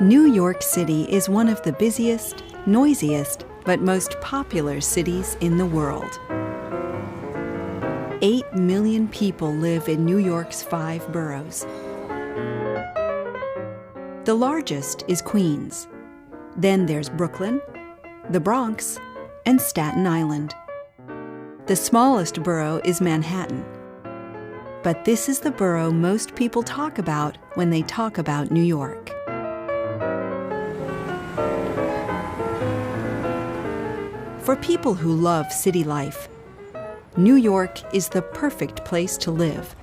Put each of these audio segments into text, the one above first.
New York City is one of the busiest, noisiest, but most popular cities in the world. 8 million people live in New York's 5 boroughs. The largest is Queens. Then there's Brooklyn, the Bronx, and Staten Island. The smallest borough is Manhattan. But this is the borough most people talk about when they talk about New York. For people who love city life, New York is the perfect place to live.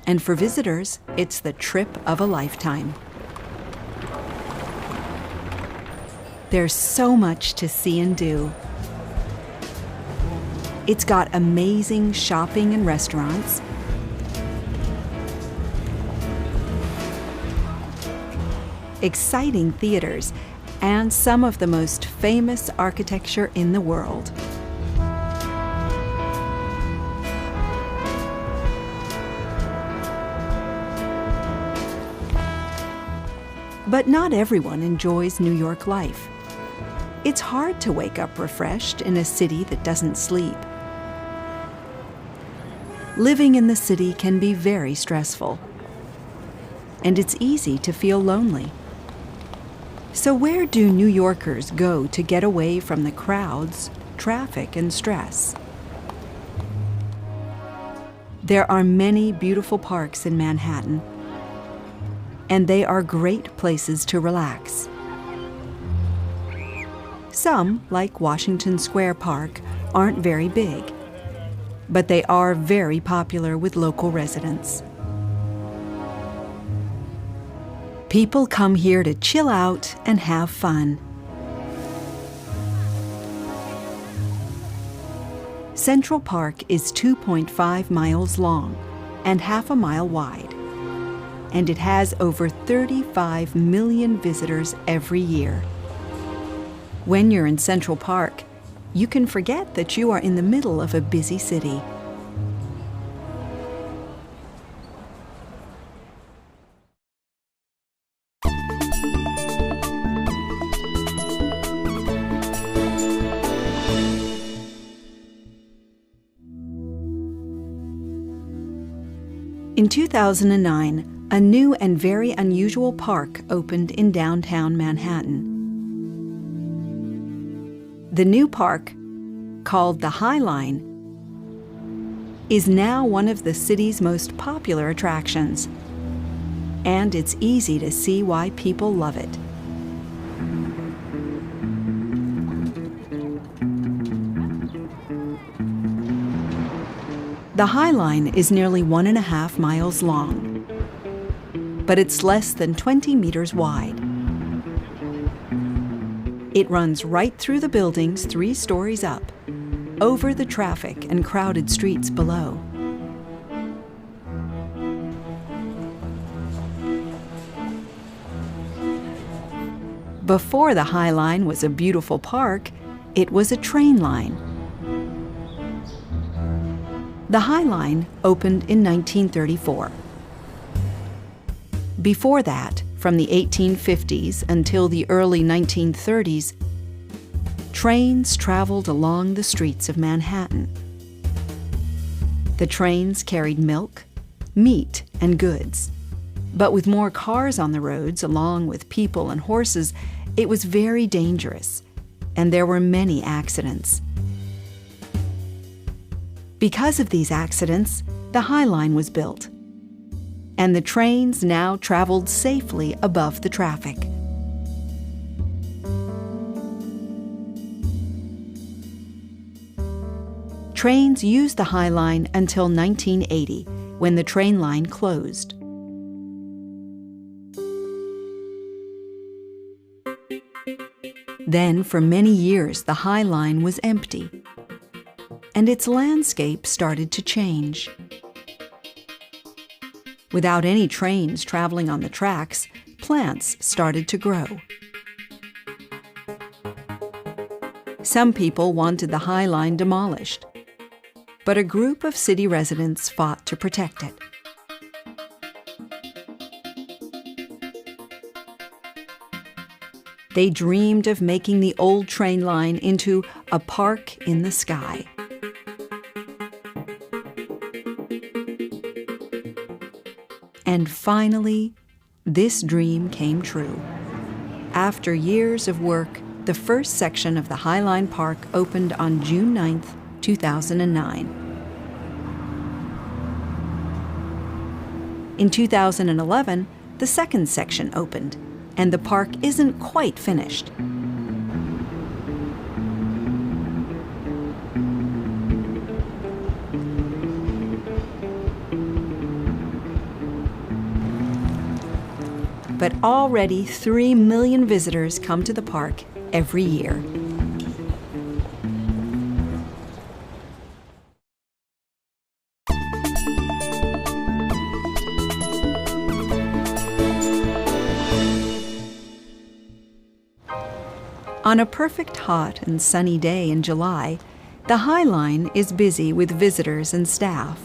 And for visitors, it's the trip of a lifetime. There's so much to see and do. It's got amazing shopping and restaurants, exciting theaters, and some of the most famous architecture in the world. But not everyone enjoys New York life. It's hard to wake up refreshed in a city that doesn't sleep. Living in the city can be very stressful, and it's easy to feel lonely. So where do New Yorkers go to get away from the crowds, traffic, and stress? There are many beautiful parks in Manhattan, and they are great places to relax. Some, like Washington Square Park, aren't very big, but they are very popular with local residents. People come here to chill out and have fun. Central Park is 2.5 miles long and half a mile wide, and it has over 35 million visitors every year. When you're in Central Park, you can forget that you are in the middle of a busy city. In 2009, a new and very unusual park opened in downtown Manhattan. The new park, called the High Line, is now one of the city's most popular attractions, and it's easy to see why people love it. The High Line is nearly 1.5 miles long, but it's less than 20 meters wide. It runs right through the buildings 3 stories up, over the traffic and crowded streets below. Before the High Line was a beautiful park, it was a train line. The High Line opened in 1934. Before that, from the 1850s until the early 1930s, trains traveled along the streets of Manhattan. The trains carried milk, meat, and goods. But with more cars on the roads, along with people and horses, it was very dangerous, and there were many accidents. Because of these accidents, the High Line was built, and the trains now traveled safely above the traffic. Trains used the High Line until 1980, when the train line closed. Then, for many years, the High Line was empty, and its landscape started to change. Without any trains traveling on the tracks, plants started to grow. Some people wanted the High Line demolished, but a group of city residents fought to protect it. They dreamed of making the old train line into a park in the sky. And finally, this dream came true. After years of work, the first section of the High Line Park opened on June 9, 2009. In 2011, the second section opened, and the park isn't quite finished. But already 3 million visitors come to the park every year. On a perfect hot and sunny day in July, the High Line is busy with visitors and staff.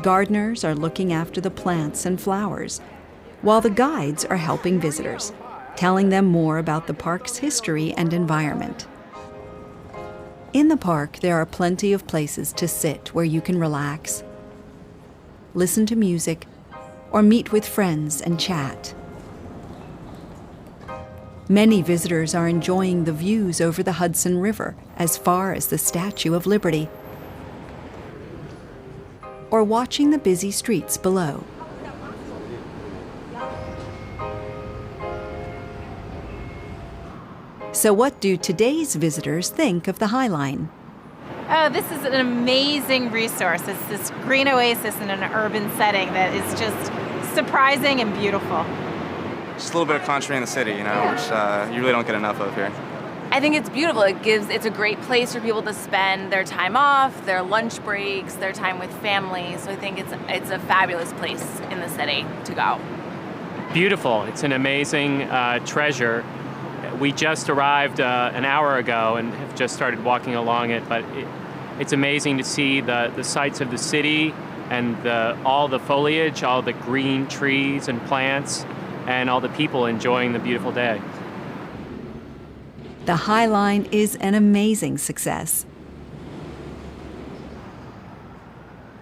Gardeners are looking after the plants and flowers, while the guides are helping visitors, telling them more about the park's history and environment. In the park, there are plenty of places to sit where you can relax, listen to music, or meet with friends and chat. Many visitors are enjoying the views over the Hudson River as far as the Statue of Liberty, or watching the busy streets below. So what do today's visitors think of the High Line? Oh, this is an amazing resource. It's this green oasis in an urban setting that is just surprising and beautiful. Just a little bit of country in the city, which you really don't get enough of here. I think it's beautiful. It's a great place for people to spend their time off, their lunch breaks, their time with family. So I think it's a fabulous place in the city to go. Beautiful. It's an amazing treasure. We just arrived an hour ago and have just started walking along it, but it's amazing to see the sights of the city and all the foliage, all the green trees and plants, and all the people enjoying the beautiful day. The High Line is an amazing success.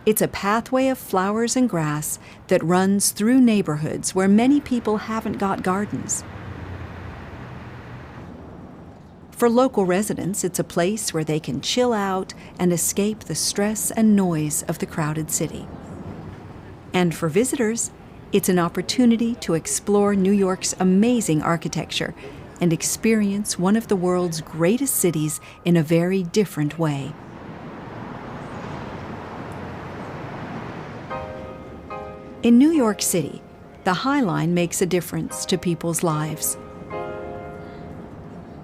It's a pathway of flowers and grass that runs through neighborhoods where many people haven't got gardens. For local residents, it's a place where they can chill out and escape the stress and noise of the crowded city. And for visitors, it's an opportunity to explore New York's amazing architecture and experience one of the world's greatest cities in a very different way. In New York City, the High Line makes a difference to people's lives.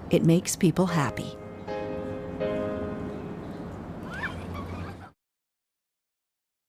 It makes people happy.